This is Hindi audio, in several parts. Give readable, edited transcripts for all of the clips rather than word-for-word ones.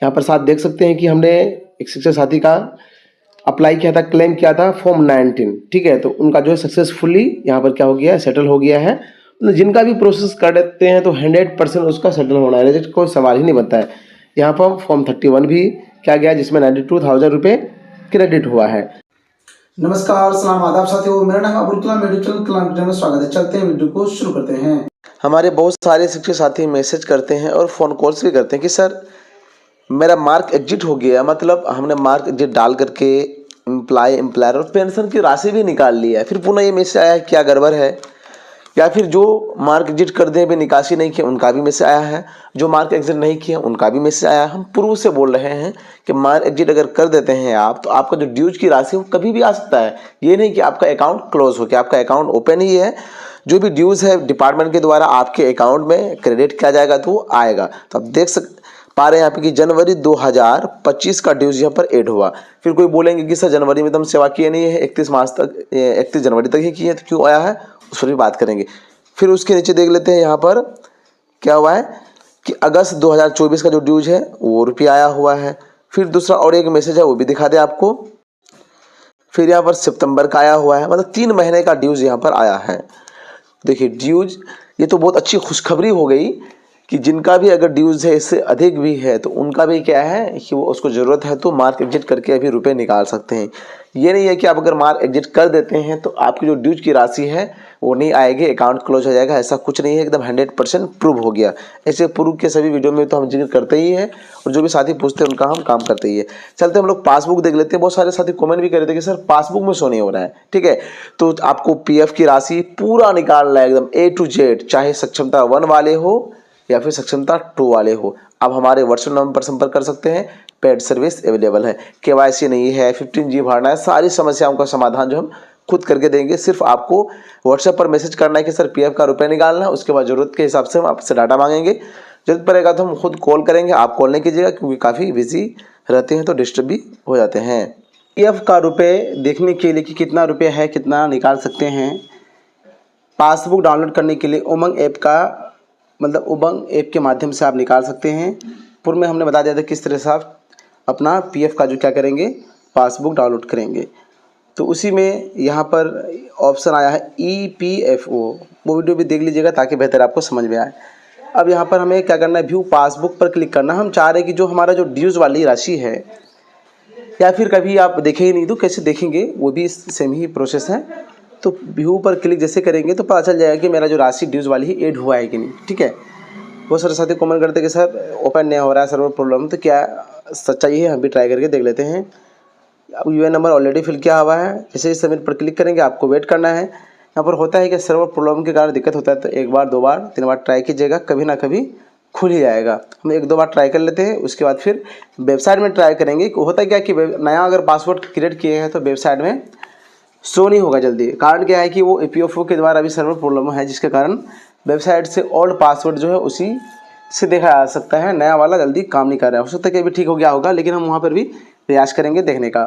यहाँ पर साथ देख सकते हैं कि हमने एक शिक्षक साथी का अप्लाई किया था, क्लेम किया था फॉर्म 19, ठीक है। तो उनका जो है सक्सेसफुली यहाँ पर क्या हो गया है, सेटल हो गया है। मतलब जिनका भी प्रोसेस कर देते हैं तो 100% उसका सेटल होना है, रिजेक्ट कोई सवाल ही नहीं बनता है। यहाँ पर फॉर्म 31 भी क्या गया जिसमें 92,000 रुपये क्रेडिट हुआ है। नमस्कार, सलाम, आदाब साथियों, मेरा नाम अबुल कलाम, मेरे चैनल कलाम वीडियो में स्वागत है। चलते हैं वीडियो को शुरू करते हैं। हमारे बहुत सारे शिक्षक साथी मैसेज करते हैं और फ़ोन कॉल्स भी करते हैं कि सर मेरा मार्क एग्जिट हो गया, मतलब हमने मार्क एग्जिट डाल करके एम्प्लॉयर और पेंशन की राशि भी निकाल लिया है, फिर पुनः ये मैसेज आया है क्या गड़बड़ है, या फिर जो मार्क एग्जिट कर दे भी निकासी नहीं किया उनका भी मैसेज आया है, जो मार्क एग्जिट नहीं किया उनका भी मैसेज आया है। हम पूर्व से बोल रहे हैं कि मार्क एग्जिट अगर कर देते हैं आप तो आपका जो ड्यूज की राशि वो कभी भी आ सकता है। ये नहीं कि आपका अकाउंट क्लोज हो गया, आपका अकाउंट ओपन ही है, जो भी ड्यूज है डिपार्टमेंट के द्वारा आपके अकाउंट में क्रेडिट किया जाएगा तो वो आएगा। तो आप देख पा रहे हैं यहाँ पे कि जनवरी 2025 का ड्यूज यहाँ पर ऐड हुआ। फिर कोई बोलेंगे कि सर जनवरी में तो हम सेवा किए नहीं है, 31 जनवरी तक ही किए तो क्यों आया है, उस पर भी बात करेंगे। फिर उसके नीचे देख लेते हैं यहाँ पर क्या हुआ है कि अगस्त 2024 का जो ड्यूज है वो रुपया आया हुआ है। फिर दूसरा और एक मैसेज है वो भी दिखा दे आपको। फिर यहाँ पर सितंबर का आया हुआ है, मतलब 3 महीने का ड्यूज यहाँ पर आया है। देखिए ड्यूज, ये तो बहुत अच्छी खुशखबरी हो गई कि जिनका भी अगर ड्यूज है इससे अधिक भी है तो उनका भी क्या है कि वो उसको ज़रूरत है तो मार्क एग्जिट करके अभी रुपए निकाल सकते हैं। ये नहीं है कि आप अगर मार्क एग्जिट कर देते हैं तो आपकी जो ड्यूज की राशि है वो नहीं आएगी, अकाउंट क्लोज हो जाएगा, ऐसा कुछ नहीं है, एकदम 100% प्रूव हो गया। ऐसे प्रूव के सभी वीडियो में तो हम जिक्र करते ही हैं और जो भी साथी पूछते हैं उनका हम काम करते ही है। चलते हम लोग पासबुक देख लेते हैं। बहुत सारे साथी कमेंट भी कर रहे थे कि सर पासबुक में शो नहीं हो रहा है, ठीक है। तो आपको पीएफ की राशि पूरा निकालना है एकदम A to Z, चाहे सक्षमता 1 वाले हो या फिर सक्षमता 2 वाले हो। आप हमारे व्हाट्सएप नंबर पर संपर्क कर सकते हैं, पेड सर्विस अवेलेबल है। केवाईसी नहीं है, 15G भरना है, सारी समस्याओं का समाधान जो हम खुद करके देंगे। सिर्फ आपको व्हाट्सएप पर मैसेज करना है कि सर पीएफ का रुपये निकालना है, उसके बाद ज़रूरत के हिसाब से हम आपसे डाटा मांगेंगे। जरूरत पड़ेगा तो हम खुद कॉल करेंगे, आप कॉल नहीं कीजिएगा क्योंकि काफ़ी बिजी रहते हैं तो डिस्टर्ब भी हो जाते हैं। पीएफ का रुपये देखने के लिए कि कितना रुपये है, कितना निकाल सकते हैं, पासबुक डाउनलोड करने के लिए उमंग ऐप का मतलब उमंग ऐप के माध्यम से आप निकाल सकते हैं। पूर्व में हमने बता दिया था किस तरह से आप अपना पीएफ का जो क्या करेंगे, पासबुक डाउनलोड करेंगे। तो उसी में यहाँ पर ऑप्शन आया है EPFO, वो वीडियो भी देख लीजिएगा ताकि बेहतर आपको समझ में आए। अब यहाँ पर हमें क्या करना है, व्यू पासबुक पर क्लिक करना। हम चाह रहे हैं कि जो हमारा जो ड्यूज वाली राशि है, या फिर कभी आप देखे ही नहीं तो कैसे देखेंगे, वो भी सेम ही प्रोसेस है। तो व्यू पर क्लिक जैसे करेंगे तो पता चल जाएगा कि मेरा जो राशि ड्यूज वाली ही ऐड हुआ है कि नहीं, ठीक है। बहुत सारे साथी कमेंट करते हैं कि सर ओपन नहीं हो रहा है, सर्वर प्रॉब्लम, तो क्या सच्चाई है हम भी ट्राई करके देख लेते हैं। अब यूएन नंबर ऑलरेडी फिल किया हुआ है, जैसे ही सबमिट पर क्लिक करेंगे आपको वेट करना है। यहाँ पर होता है कि सर्वर प्रॉब्लम के कारण दिक्कत होता है, तो 1 बार 2 बार 3 बार ट्राई कीजिएगा, कभी ना कभी खुल ही जाएगा। हम 1-2 बार ट्राई कर लेते हैं, उसके बाद फिर वेबसाइट में ट्राई करेंगे। होता है क्या कि नया अगर पासवर्ड क्रिएट किए हैं तो वेबसाइट में शो नहीं होगा जल्दी। कारण क्या है कि वो EPFO के द्वारा अभी सर्वर प्रॉब्लम है, जिसके कारण वेबसाइट से ओल्ड पासवर्ड जो है उसी से देखा जा सकता है, नया वाला जल्दी काम नहीं कर रहा है। हो सकता है कि अभी ठीक हो गया होगा, लेकिन हम वहाँ पर भी प्रयास करेंगे देखने का।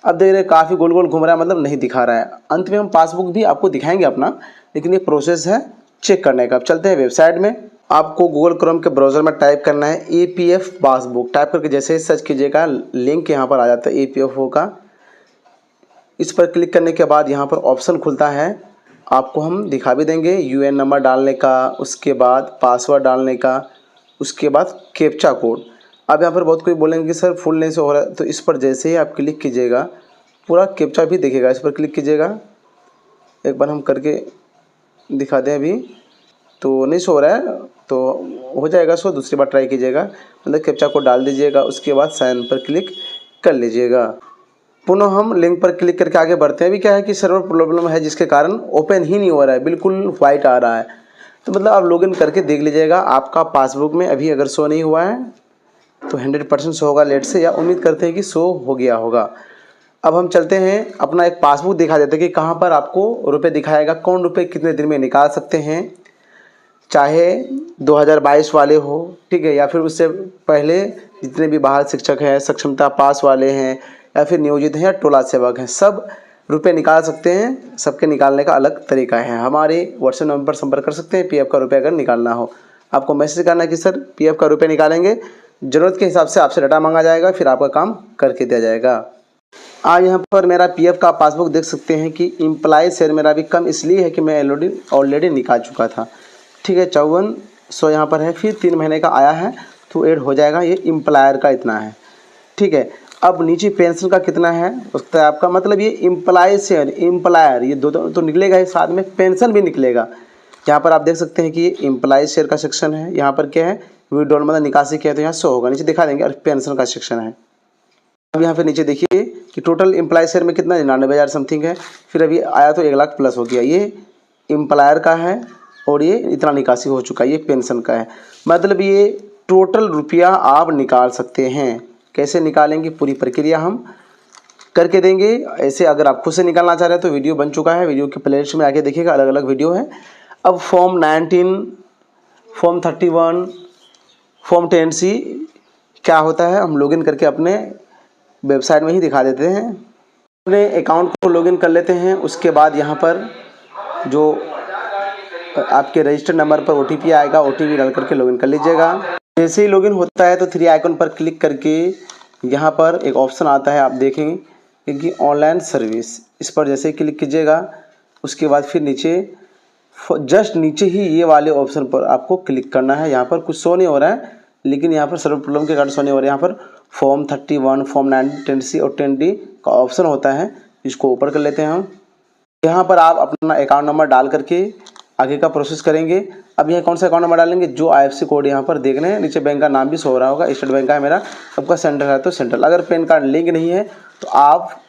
अब देख रहे हैं काफ़ी गोल गोल घूम रहा है, मतलब नहीं दिखा रहा है। अंत में हम पासबुक भी आपको दिखाएंगे अपना, लेकिन ये प्रोसेस है चेक करने का। अब चलते हैं वेबसाइट में। आपको गूगल क्रोम के ब्राउज़र में टाइप करना है EPF पासबुक। टाइप करके जैसे ही सर्च कीजिएगा लिंक यहाँ पर आ जाता है EPFO का। इस पर क्लिक करने के बाद यहाँ पर ऑप्शन खुलता है, आपको हम दिखा भी देंगे यूएन नंबर डालने का, उसके बाद पासवर्ड डालने का, उसके बाद कैप्चा कोड। अब यहाँ पर बहुत कोई बोलेंगे कि सर फुल नहीं से हो रहा है, तो इस पर जैसे ही आप क्लिक कीजिएगा पूरा कैप्चा भी दिखेगा। इस पर क्लिक कीजिएगा, एक बार हम करके दिखा दें। अभी तो नहीं शो हो रहा है, तो हो जाएगा शो, दूसरी बार ट्राई कीजिएगा। मतलब कैप्चा कोड डाल दीजिएगा, उसके बाद साइन पर क्लिक कर लीजिएगा। पुनः हम लिंक पर क्लिक करके आगे बढ़ते हैं। अभी क्या है कि सर्वर प्रॉब्लम है, जिसके कारण ओपन ही नहीं हो रहा है, बिल्कुल वाइट आ रहा है। तो मतलब आप लॉगिन करके देख लीजिएगा, आपका पासबुक में अभी अगर शो नहीं हुआ है तो 100% शो होगा लेट से, या उम्मीद करते हैं कि शो हो गया होगा। अब हम चलते हैं अपना एक पासबुक दिखा देते हैं कि कहाँ पर आपको रुपये दिखाएगा, कौन रुपये कितने दिन में निकाल सकते हैं, चाहे 2022 वाले हो, ठीक है, या फिर उससे पहले जितने भी बाहर शिक्षक हैं, सक्षमता पास वाले हैं, या फिर नियोजित हैं या टोला सेवक हैं, सब रुपए निकाल सकते हैं। सबके निकालने का अलग तरीका है। हमारे व्हाट्सएप नंबर पर संपर्क कर सकते हैं पीएफ का रुपये अगर निकालना हो। आपको मैसेज करना है कि सर पीएफ का रुपये निकालेंगे ज़रूरत के हिसाब से आपसे डाटा मांगा जाएगा, फिर आपका काम करके दिया जाएगा। आज यहाँ पर मेरा पीएफ का पासबुक देख सकते हैं कि एम्प्लॉय शेयर मेरा भी कम इसलिए है कि मैं ऑलरेडी निकाल चुका था। ठीक है, 5400 यहाँ पर है, फिर 3 महीने का आया है तो ऐड हो जाएगा। ये एम्प्लॉयर का इतना है। ठीक है, अब नीचे पेंशन का कितना है उसका आपका मतलब ये एम्प्लॉय शेयर एम्प्लॉयर ये दो तो निकलेगा ही, साथ में पेंशन भी निकलेगा। यहाँ पर आप देख सकते हैं कि ये एम्प्लॉय शेयर का सेक्शन है। यहाँ पर क्या है, विड्रॉल मतलब निकासी किया तो यहाँ 100 होगा, नीचे दिखा देंगे। और पेंशन का सेक्शन है। अब यहाँ पे नीचे देखिए कि टोटल एम्प्लॉय शेयर में कितना 99,000 समथिंग है, फिर अभी आया तो 1 लाख प्लस हो गया। ये एम्प्लॉयर का है और ये इतना निकासी हो चुका है, ये पेंशन का है। मतलब ये टोटल रुपया आप निकाल सकते हैं। कैसे निकालेंगे पूरी प्रक्रिया हम करके देंगे। ऐसे अगर आप खुद से निकालना चाह रहे हैं तो वीडियो बन चुका है, वीडियो के प्लेलिस्ट में आके देखिएगा, अलग अलग वीडियो है। अब फॉर्म 19, फॉर्म 31, फॉर्म 10C क्या होता है हम लॉगिन करके अपने वेबसाइट में ही दिखा देते हैं। अपने अकाउंट को लॉगिन कर लेते हैं। उसके बाद यहाँ पर जो आपके रजिस्टर्ड नंबर पर OTP आएगा, OTP डाल करके लॉगिन कर लीजिएगा। जैसे ही लॉगिन होता है तो 3 आइकन पर क्लिक करके यहाँ पर एक ऑप्शन आता है, आप देखेंगे कि ऑनलाइन सर्विस, इस पर जैसे ही क्लिक कीजिएगा उसके बाद फिर नीचे जस्ट नीचे ही ये वाले ऑप्शन पर आपको क्लिक करना है। यहाँ पर कुछ शो नहीं हो रहा है लेकिन यहाँ पर सर्वर प्रॉब्लम के कारण शो नहीं हो रहा है। यहाँ पर फॉर्म 31, फॉर्म 9, 10C और 10D का ऑप्शन होता है, इसको ऊपर कर लेते हैं हम। यहाँ पर आप अपना अकाउंट नंबर डाल करके आगे का प्रोसेस करेंगे। अब यहाँ कौन सा अकाउंट नंबर डालेंगे, जो IFSC कोड यहाँ पर देख रहे हैं, नीचे बैंक का नाम भी शो हो रहा होगा, स्टेट बैंक का है मेरा, आपका सेंट्रल है तो सेंट्रल। अगर पैन कार्ड लिंक नहीं है तो आप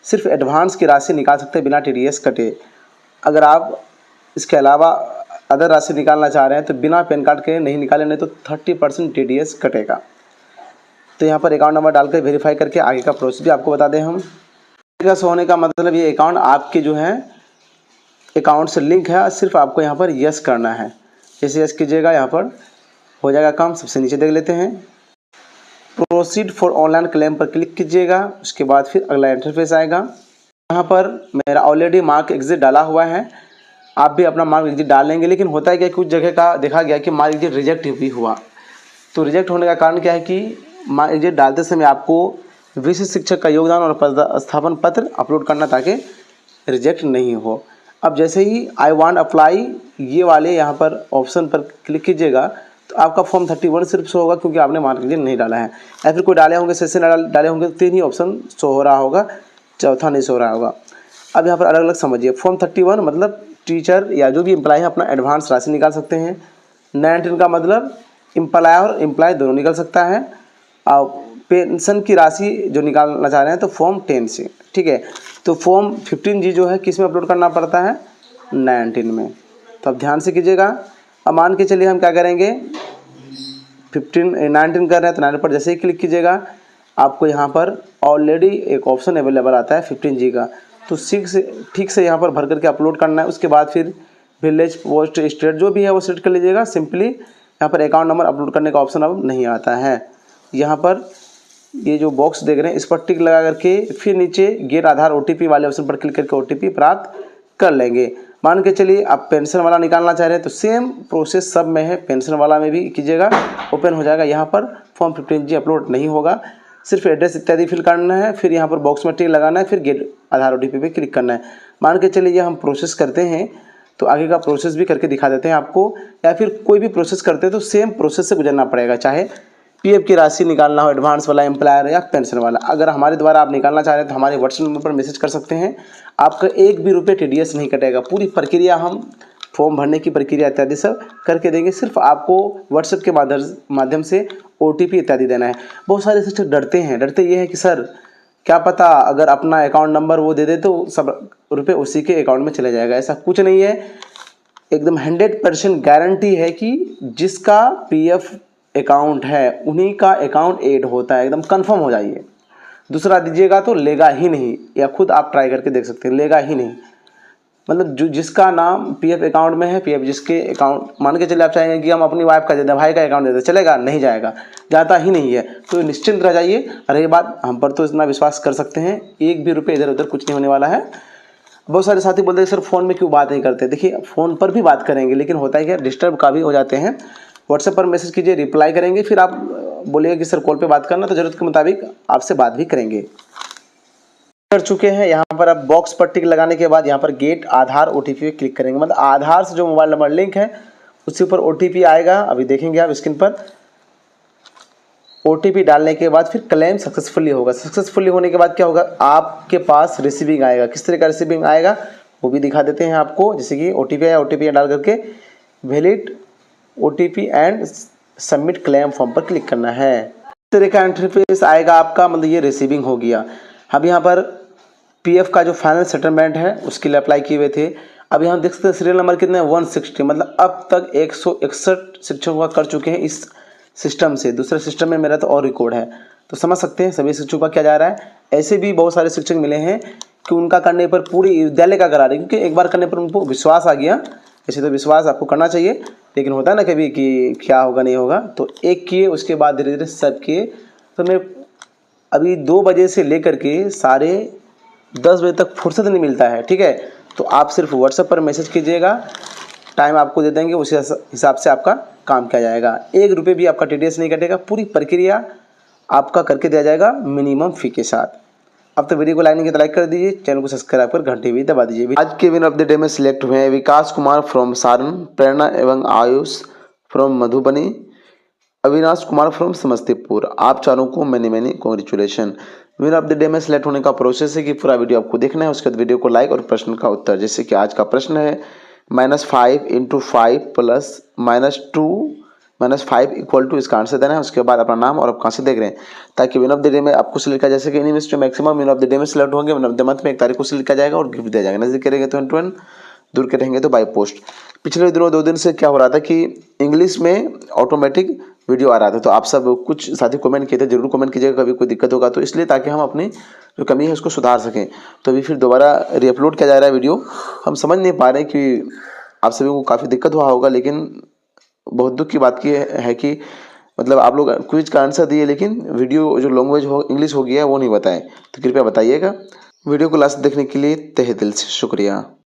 सिर्फ एडवांस की राशि निकाल सकते हैं बिना TDS कटे। अगर आप इसके अलावा अदर राशि निकालना चाह रहे हैं तो बिना पैन कार्ड के नहीं निकालें, नहीं तो 30% TDS कटेगा। तो यहाँ पर अकाउंट नंबर डालकर वेरीफाई करके आगे का प्रोसेस भी आपको बता दें हम। शो होने का मतलब ये अकाउंट आपके जो है अकाउंट से लिंक है, सिर्फ आपको यहाँ पर यस करना है। जैसे यस कीजिएगा यहाँ पर हो जाएगा काम। सबसे नीचे देख लेते हैं, प्रोसीड फॉर ऑनलाइन क्लेम पर क्लिक कीजिएगा। उसके बाद फिर अगला इंटरफेस आएगा। यहाँ पर मेरा ऑलरेडी मार्क एग्जिट डाला हुआ है, आप भी अपना मार्क एग्जिट डाल लेंगे। लेकिन होता है क्या, कुछ जगह का देखा गया कि मार्क एग्जिट रिजेक्ट भी हुआ। तो रिजेक्ट होने का कारण क्या है कि मार्क एग्जिट डालते समय आपको विशिष्ट शिक्षक का योगदान और पदस्थापन पत्र अपलोड करना ताकि रिजेक्ट नहीं हो। अब जैसे ही आई वांट अप्लाई ये वाले यहाँ पर ऑप्शन पर क्लिक कीजिएगा तो आपका फॉर्म 31 सिर्फ शो होगा, क्योंकि आपने मार्क एग्जिट नहीं डाला है। या फिर कोई डाले होंगे, सेशन डाले होंगे तो 3 ही ऑप्शन शो हो रहा होगा, चौथा नहीं शो हो रहा होगा। अब यहाँ पर अलग अलग समझिए। फॉर्म 31 मतलब टीचर या जो भी एम्प्लॉय है अपना एडवांस राशि निकाल सकते हैं। 19 का मतलब एम्प्लॉय और एम्प्लॉय दोनों निकल सकता है। और पेंशन की राशि जो निकालना चाह रहे हैं तो फॉर्म 10 से। ठीक है, तो फॉर्म 15G जो है किस में अपलोड करना पड़ता है, 19 में। तो अब ध्यान से कीजिएगा। अब मान के चलिए हम क्या करेंगे, 19 कर रहे हैं तो 9 पर जैसे ही क्लिक कीजिएगा आपको यहाँ पर ऑलरेडी एक ऑप्शन अवेलेबल आता है 15G का। तो ठीक से यहाँ पर भर करके अपलोड करना है। उसके बाद फिर विलेज, पोस्ट, स्टेट जो भी है वो सेलेक्ट कर लीजिएगा। सिंपली यहाँ पर अकाउंट नंबर अपलोड करने का ऑप्शन अब नहीं आता है। यहाँ पर ये जो बॉक्स देख रहे हैं इस पर टिक लगा करके फिर नीचे गेट आधार OTP वाले ऑप्शन पर क्लिक करके OTP प्राप्त कर लेंगे। मान के चलिए आप पेंशन वाला निकालना चाह रहे हैं तो सेम प्रोसेस सब में है, पेंशन वाला में भी कीजिएगा, ओपन हो जाएगा। यहाँ पर फॉर्म 15G अपलोड नहीं होगा, सिर्फ एड्रेस इत्यादि फिल करना है। फिर यहाँ पर बॉक्स में टिक लगाना है, फिर गेट आधार OTP पे क्लिक करना है। मान के चलिए ये हम प्रोसेस करते हैं तो आगे का प्रोसेस भी करके दिखा देते हैं आपको। या फिर कोई भी प्रोसेस करते हैं तो सेम प्रोसेस से गुजरना पड़ेगा, चाहे PF की राशि निकालना हो, एडवांस वाला, एम्प्लॉयर या पेंशन वाला। अगर हमारे द्वारा आप निकालना चाह रहे हैं तो हमारे व्हाट्सएप नंबर पर मैसेज कर सकते हैं, आपका 1 भी रुपये TDS नहीं कटेगा। पूरी प्रक्रिया हम फॉर्म भरने की प्रक्रिया इत्यादि सब करके देंगे, सिर्फ आपको व्हाट्सएप के माध्यम से OTP इत्यादि देना है। बहुत सारे शिक्षक डरते ये है कि सर क्या पता अगर अपना अकाउंट नंबर वो दे दे तो सब रुपये उसी के अकाउंट में चले जाएगा। ऐसा कुछ नहीं है, एकदम 100% गारंटी है कि जिसका PF अकाउंट है उन्हीं का अकाउंट ऐड होता है, एकदम कंफर्म हो जाइए। दूसरा दीजिएगा तो लेगा ही नहीं, या खुद आप ट्राई करके देख सकते हैं, लेगा ही नहीं। मतलब जो जिसका नाम PF अकाउंट में है, PF जिसके अकाउंट, मान के चले आप चाहेंगे कि हम अपनी वाइफ का दे दें, भाई का अकाउंट दे दें, चलेगा? नहीं जाएगा, जाता ही नहीं है। तो निश्चिंत रह जाइए। अरे ये बात हम पर तो इतना विश्वास कर सकते हैं, 1 भी रुपये इधर उधर कुछ नहीं होने वाला है। बहुत सारे साथी बोलते हैं सर फ़ोन में क्यों बात नहीं करते। देखिए फ़ोन पर भी बात करेंगे, लेकिन होता है क्या, डिस्टर्ब का भी हो जाते हैं। व्हाट्सएप पर मैसेज कीजिए, रिप्लाई करेंगे। फिर आप बोलिएगा कि सर कॉल पे बात करना, तो ज़रूरत के मुताबिक आपसे बात भी करेंगे। कर चुके हैं, यहाँ पर आप बॉक्स पर टिक लगाने के बाद यहाँ पर गेट आधार OTP पे क्लिक करेंगे। मतलब आधार से जो मोबाइल नंबर लिंक है उसके ऊपर OTP आएगा। अभी देखेंगे आप स्क्रीन पर, OTP डालने के बाद फिर क्लेम सक्सेसफुली होगा। सक्सेसफुली होने के बाद क्या होगा, आपके पास रिसीविंग आएगा। किस तरह का रिसीविंग आएगा वो भी दिखा देते हैं आपको। जैसे कि OTP आया, OTP डाल करके valid OTP and submit claim form पर क्लिक करना है। इस तरह का इंटरफेस आएगा आपका, मतलब ये रिसीविंग हो गया। अब यहाँ पर PF का जो फाइनल सेटलमेंट है उसके लिए अप्लाई किए हुए थे। अब यहाँ देख सकते हैं सीरियल नंबर कितने हैं, 160। मतलब अब तक 161 शिक्षकों का कर चुके हैं इस सिस्टम से। दूसरे सिस्टम में मेरा तो और रिकॉर्ड है, तो समझ सकते हैं सभी शिक्षकों का क्या जा रहा है। ऐसे भी बहुत सारे शिक्षक मिले हैं कि उनका करने पर पूरे विद्यालय का करा रहे, क्योंकि एक बार करने पर उनको विश्वास आ गया। ऐसे तो विश्वास आपको करना चाहिए, लेकिन होता है ना कभी कि क्या होगा नहीं होगा। तो एक किए, उसके बाद धीरे धीरे सब किए। तो मैं अभी 2 बजे से लेकर के 10:30 बजे तक फुर्सत नहीं मिलता है, ठीक है। तो आप सिर्फ व्हाट्सएप पर मैसेज कीजिएगा, टाइम आपको दे देंगे, उसी हिसाब से आपका काम किया जाएगा। 1 रुपये भी आपका TDS नहीं कटेगा, पूरी प्रक्रिया आपका करके दिया जाएगा मिनिमम फ़ी के साथ। अब तो वीडियो को लाइक नहीं किया तो लाइक कर दीजिए, चैनल को सब्सक्राइब कर घंटे भी दबा दीजिए। आज के विनर ऑफ द डे में सिलेक्ट हुए हैं विकास कुमार फ्रॉम सारण, प्रेरणा एवं आयुष फ्रॉम मधुबनी, अविनाश कुमार फ्रॉम समस्तीपुर। आप चारों को many congratulation. Winner of the day में सिलेक्ट होने का प्रोसेस है कि पूरा वीडियो आपको देखना है, उसके बाद वीडियो को लाइक और प्रश्न का उत्तर। जैसे कि आज का प्रश्न है -5 × 5 + -2 -5 इक्वल टू, इसका आंसर देना है। उसके बाद अपना नाम और आप कहाँ से देख रहे हैं, ताकि विनर ऑफ द डे में आपको सिलेक्ट किया। जैसे कि इन्हीं में जो maximum winner of the day में सिलेक्ट होंगे, विनर ऑफ द मंथ में 1 तारीख को सिलेक्ट किया जाएगा और गिफ्ट दिया जाएगा। नजदीक करेंगे तो हैंड, दूर के रहेंगे तो बाय पोस्ट। पिछले दिनों 2 दिन से क्या हो रहा था कि इंग्लिश में ऑटोमेटिक वीडियो आ रहा था, तो आप सब कुछ साथी कमेंट किए थे, जरूर कमेंट कीजिएगा कभी कोई दिक्कत होगा तो, इसलिए ताकि हम अपनी जो कमी है उसको सुधार सकें। तो अभी फिर दोबारा रीअपलोड किया जा रहा है वीडियो। हम समझ नहीं पा रहे कि आप सभी को काफ़ी दिक्कत हुआ होगा, लेकिन बहुत दुख की बात की है कि मतलब आप लोग क्विज का आंसर दिए, लेकिन वीडियो जो लैंग्वेज हो इंग्लिश हो गया है वो नहीं बताएं। तो कृपया बताइएगा। वीडियो को लास्ट देखने के लिए तहे दिल से शुक्रिया।